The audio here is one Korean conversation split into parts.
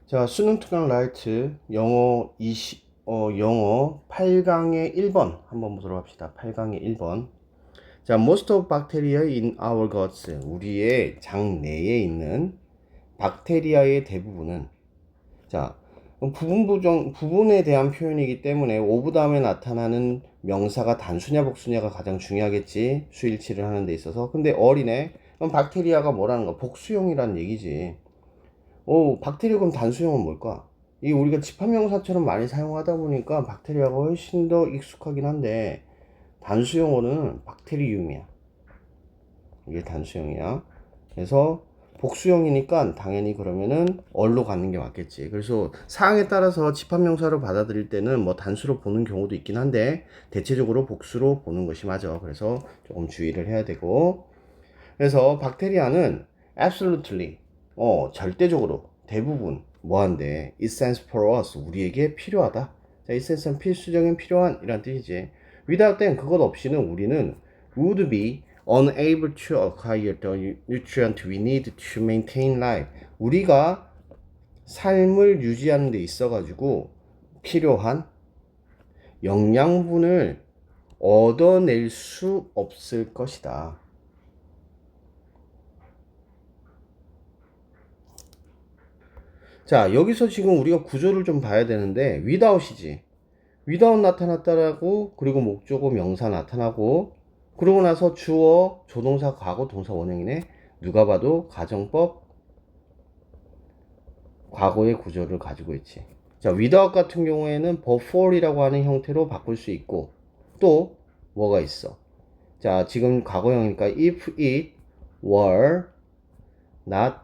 자, 수능 특강 라이트 영어 8강의 1번 한번 보도록 합시다. 8강의 1번. 자, most of bacteria in our guts. 우리의 장 내에 있는 박테리아의 대부분은 자, 부분에 대한 표현이기 때문에 of 다음에 나타나는 명사가 단수냐 복수냐가 가장 중요하겠지. 수일치를 하는 데 있어서. 근데 어리네. 그럼 박테리아가 뭐라는 거야? 복수형이란 얘기지. 박테리아 그럼 단수형은 뭘까? 이게 우리가 집합명사처럼 많이 사용하다 보니까 박테리아가 훨씬 더 익숙하긴 한데 단수형어는 박테리움이야. 이게 단수형이야. 그래서 복수형이니까 당연히 그러면은 얼로 가는 게 맞겠지. 그래서 사항에 따라서 집합명사로 받아들일 때는 뭐 단수로 보는 경우도 있긴 한데 대체적으로 복수로 보는 것이 맞아. 그래서 조금 주의를 해야 되고. 그래서 박테리아는 absolutely 절대적으로 대부분 뭐한데 essential for us 우리에게 필요하다. 자, essential은 필수적인 필요한 이란 뜻이지. without them 그것 없이는 우리는 would be unable to acquire the nutrient we need to maintain life. 우리가 삶을 유지하는 데 있어 가지고 필요한 영양분을 얻어낼 수 없을 것이다. 자, 여기서 지금 우리가 구조를 좀 봐야 되는데 without이지. without 나타났다라고 그리고 목적어 명사 나타나고 그러고 나서 주어 조동사 과거 동사 원형이네. 누가 봐도 가정법 과거의 구조를 가지고 있지. 자, without 같은 경우에는 before이라고 하는 형태로 바꿀 수 있고 또 뭐가 있어? 자, 지금 과거형이니까 if it were not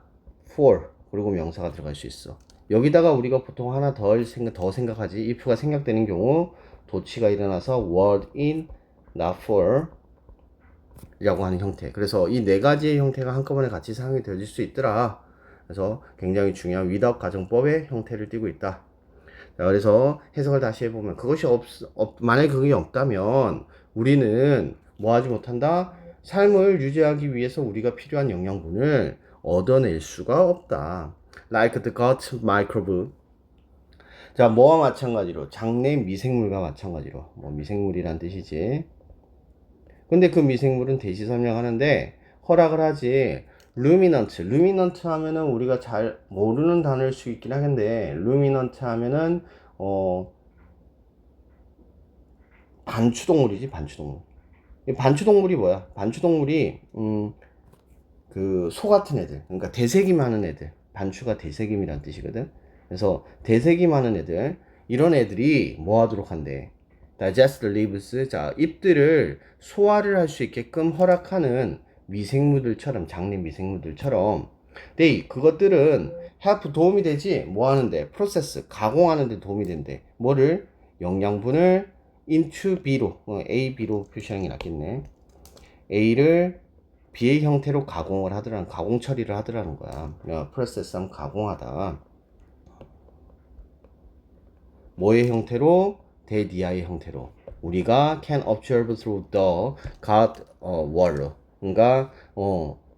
for 그리고 명사가 들어갈 수 있어. 여기다가 우리가 보통 하나 더 생각하지. if가 생략되는 경우 도치가 일어나서 were in not for 라고 하는 형태. 그래서 이 네 가지의 형태가 한꺼번에 같이 사용이 되어질 수 있더라. 그래서 굉장히 중요한 without 가정법의 형태를 띠고 있다. 자, 그래서 해석을 다시 해보면 그것이 만약에 그게 없다면 우리는 뭐 하지 못한다? 삶을 유지하기 위해서 우리가 필요한 영양분을 얻어낼 수가 없다. Like the gut microbe. 자, 뭐와 마찬가지로 장내 미생물과 마찬가지로 뭐 미생물이란 뜻이지. 근데 그 미생물은 대시 설명하는데 허락을 하지. 루미넌트 하면은 우리가 잘 모르는 단어일 수 있긴 하겠는데 루미넌트 하면은 반추동물이지. 반추동물. 이 반추동물이 뭐야? 반추동물이 그 소 같은 애들, 그러니까 대세김 하는 애들, 반추가 대세김이란 뜻이거든. 그래서 대세김 하는 애들, 이런 애들이 뭐 하도록 한대? digest the leaves. 자, 잎들을 소화를 할 수 있게끔 허락하는 미생물들처럼, 장내 미생물들처럼 그것들은 help 도움이 되지. 뭐 하는데? 프로세스 가공하는 데 도움이 된대. 뭐를? 영양분을 into B로, A, B로 표시하는 게 낫겠네. A를 B의 형태로 가공을 하더라는, 가공 처리를 하더라는 거야. 프로세스하면 가공하다. 뭐의 형태로? 대디아의 형태로. 우리가 can observe through the gut wall. 그러니까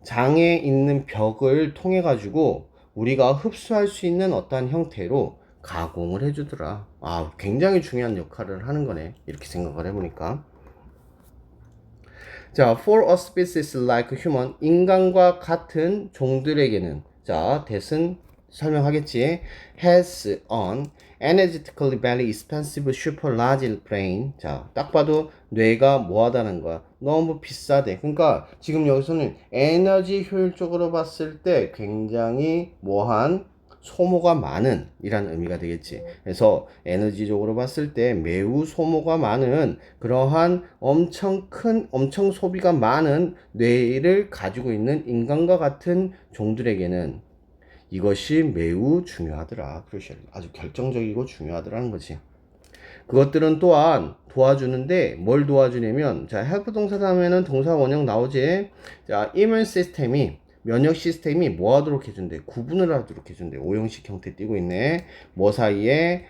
장에 있는 벽을 통해 가지고 우리가 흡수할 수 있는 어떠한 형태로 가공을 해주더라. 아, 굉장히 중요한 역할을 하는 거네. 이렇게 생각을 해보니까. 자, for a species like human, 인간과 같은 종들에게는, 자, that은 설명하겠지. has an energetically very expensive super large brain. 자, 딱 봐도 뇌가 뭐하다는 거야. 너무 비싸대. 그러니까 지금 여기서는 에너지 효율적으로 봤을 때 굉장히 뭐한 소모가 많은 이란 의미가 되겠지. 그래서 에너지적으로 봤을 때 매우 소모가 많은 그러한 엄청 소비가 많은 뇌를 가지고 있는 인간과 같은 종들에게는 이것이 매우 중요하더라. 크루셜. 아주 결정적이고 중요하더라는 거지. 그것들은 또한 도와주는데 뭘 도와주냐면, 자, help 동사 다음에는 동사 원형 나오지. 자, immune 시스템이, 면역 시스템이 뭐 하도록 해준대? 구분을 하도록 해준대. 오형식 형태 띄고 있네. 뭐 사이에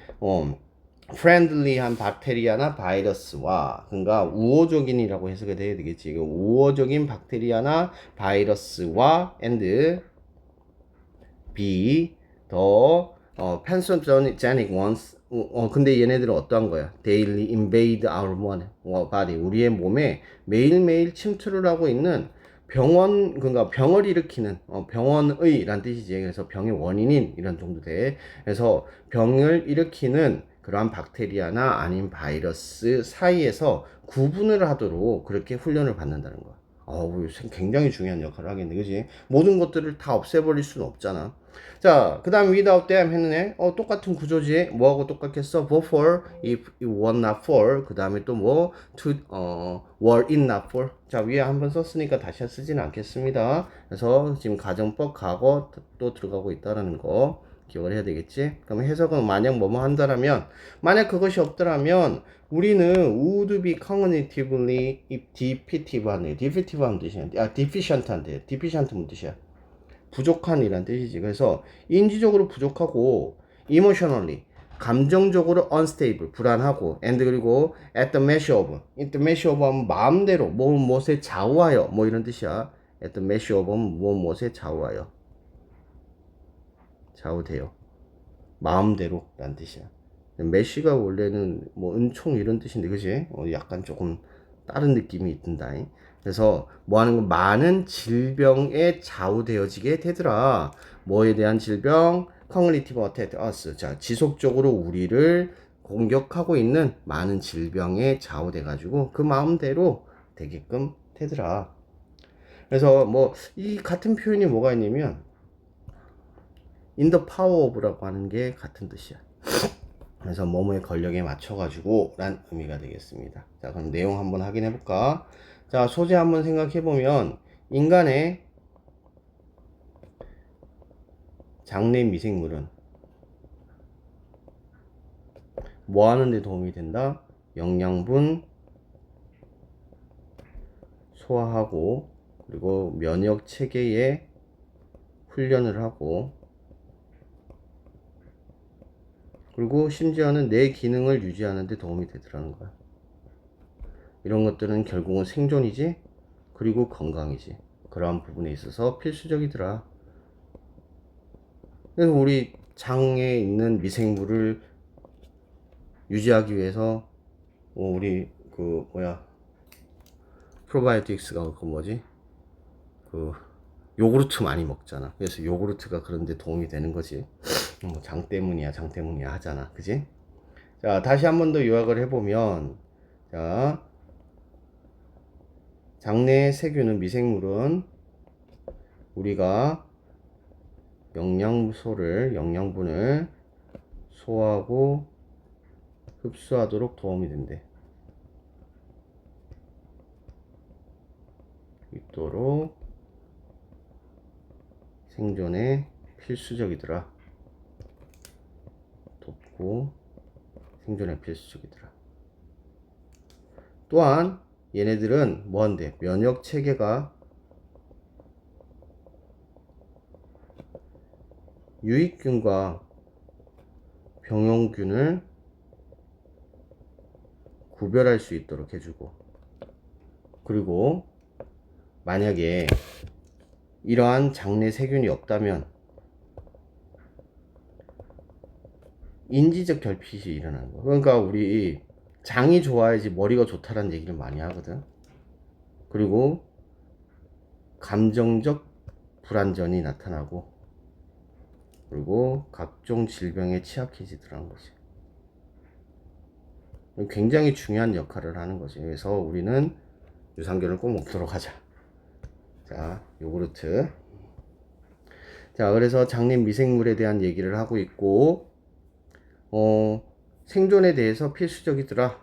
프렌들리한 박테리아나 바이러스와, 그러니까 우호적인이라고 해석이 돼야 되겠지. 우호적인 박테리아나 바이러스와 and be the pathogenic ones. 근데 얘네들은 어떠한 거야? Daily invade our body. 우리의 몸에 매일매일 침투를 하고 있는 그러니까 병을 일으키는, 병원의 란 뜻이지. 그래서 병의 원인인 이런 정도 돼. 그래서 병을 일으키는 그러한 박테리아나 아닌 바이러스 사이에서 구분을 하도록 그렇게 훈련을 받는다는 거야. 굉장히 중요한 역할을 하겠네, 그지? 모든 것들을 다 없애버릴 수는 없잖아. 자, 그 다음 without them 했네. 똑같은 구조지. 뭐하고 똑같겠어? before, if it were not for. 그 다음에 또 뭐, were it not for. 자, 위에 한번 썼으니까 다시 쓰지는 않겠습니다. 그래서 지금 가정법, 과거 또 들어가고 있다라는 거 기억을 해야 되겠지? 그럼 해석은 만약 뭐뭐 한다라면, 만약 그것이 없더라면, 우리는 would be cognitively defective 하네. defective 하는 뜻이야. deficient 한대. deficient 무슨 뜻이야? 부족한이란 뜻이지. 그래서 인지적으로 부족하고 emotionally 감정적으로 unstable 불안하고 and 그리고 at the measure of 하면 마음대로 무엇에 좌우하여 뭐 이런 뜻이야. at the measure of 무엇에 좌우하여 좌우돼요. 마음대로 란 뜻이야. 메시가 원래는 뭐 은총 이런 뜻인데 그지? 약간 조금 다른 느낌이 든다. 그래서 뭐 하는 건 많은 질병에 좌우되어지게 되더라. 뭐에 대한 질병? Cognitive attack us. 자, 지속적으로 우리를 공격하고 있는 많은 질병에 좌우돼 가지고 그 마음대로 되게끔 되더라. 그래서 뭐 이 같은 표현이 뭐가 있냐면 in the power of라고 하는 게 같은 뜻이야. 그래서 뭐뭐의 권력에 맞춰가지고 란 의미가 되겠습니다. 자, 그럼 내용 한번 확인해 볼까? 자, 소재 한번 생각해 보면 인간의 장내 미생물은 뭐 하는데 도움이 된다? 영양분 소화하고 그리고 면역 체계에 훈련을 하고 그리고 심지어는 내 기능을 유지하는 데 도움이 되더라는 거야. 이런 것들은 결국은 생존이지 그리고 건강이지. 그러한 부분에 있어서 필수적이더라. 그래서 우리 장에 있는 미생물을 유지하기 위해서 우리 프로바이오틱스가 요구르트 많이 먹잖아. 그래서 요구르트가 그런데 도움이 되는 거지. 장 때문이야 하잖아. 그지? 자, 다시 한 번 더 요약을 해보면, 자, 장내의 세균은 미생물은 우리가 영양분을 소화하고 흡수하도록 도움이 된대. 있도록 생존에 필수적이더라. 돕고 생존에 필수적이더라. 또한 얘네들은 뭐한대? 면역 체계가 유익균과 병용균을 구별할 수 있도록 해주고 그리고 만약에 이러한 장내 세균이 없다면 인지적 결핍이 일어나는 거야. 그러니까 우리 장이 좋아야지 머리가 좋다라는 얘기를 많이 하거든. 그리고 감정적 불안전이 나타나고 그리고 각종 질병에 취약해지더라는 거지. 굉장히 중요한 역할을 하는 거지. 그래서 우리는 유산균을 꼭 먹도록 하자. 자, 요구르트. 자, 그래서 장내 미생물에 대한 얘기를 하고 있고, 생존에 대해서 필수적이더라.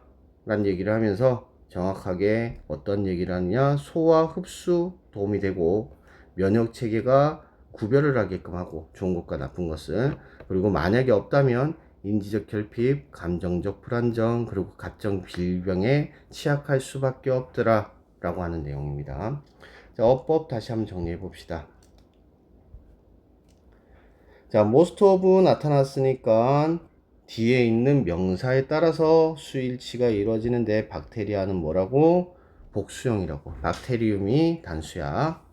라는 얘기를 하면서 정확하게 어떤 얘기를 하느냐, 소화, 흡수 도움이 되고, 면역 체계가 구별을 하게끔 하고, 좋은 것과 나쁜 것을. 그리고 만약에 없다면, 인지적 결핍, 감정적 불안정, 그리고 각종 질병에 취약할 수밖에 없더라. 라고 하는 내용입니다. 자, 어법 다시 한번 정리해 봅시다. 자, most of 나타났으니까 뒤에 있는 명사에 따라서 수일치가 이루어지는데 박테리아는 뭐라고? 복수형이라고. 박테리움이 단수야.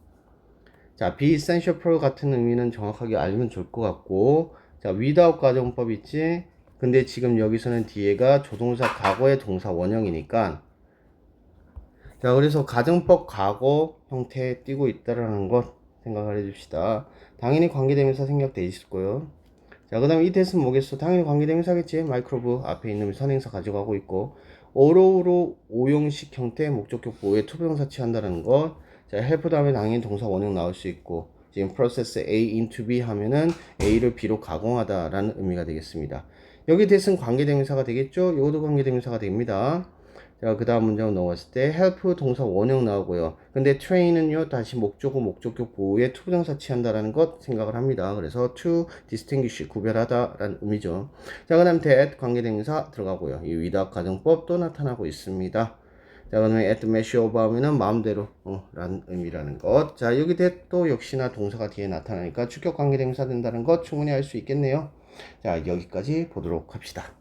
자, be essential for 같은 의미는 정확하게 알면 좋을 것 같고, 자, 자, without 가정법 있지? 근데 지금 여기서는 뒤에가 조동사 과거의 동사 원형이니까 자, 그래서 가정법 과거 형태에 띄고 있다라는 것 생각을 해줍시다. 당연히 관계대명사 생략돼 있을 거예요. 자, 그 다음에 이 대수는 뭐겠어? 당연히 관계대명사겠지. 마이크로브 앞에 있는 선행사 가져가고 있고 어로우로 오형식 형태 목적격 보호에 투부정사 취한다는 것. 자, help 다음에 당연히 동사 원형 나올 수 있고 지금 process A into B 하면은 A를 B로 가공하다라는 의미가 되겠습니다. 여기 대수는 관계대명사가 되겠죠? 이것도 관계대명사가 됩니다. 자, 그 다음 문장 넘어갔을 때 help 동사 원형 나오고요. 근데 train은요 다시 목적어 목적격 보호에 투부정사 취한다라는 것 생각을 합니다. 그래서 to distinguish 구별하다 라는 의미죠. 자, 그 다음 that 관계대명사 들어가고요. 이 without 가정법도 나타나고 있습니다. 자, 그 다음에 at the measure of 하면은 마음대로 라는 의미라는 것. 자, 여기 that도 역시나 동사가 뒤에 나타나니까 주격 관계대명사 된다는 것 충분히 알 수 있겠네요. 자, 여기까지 보도록 합시다.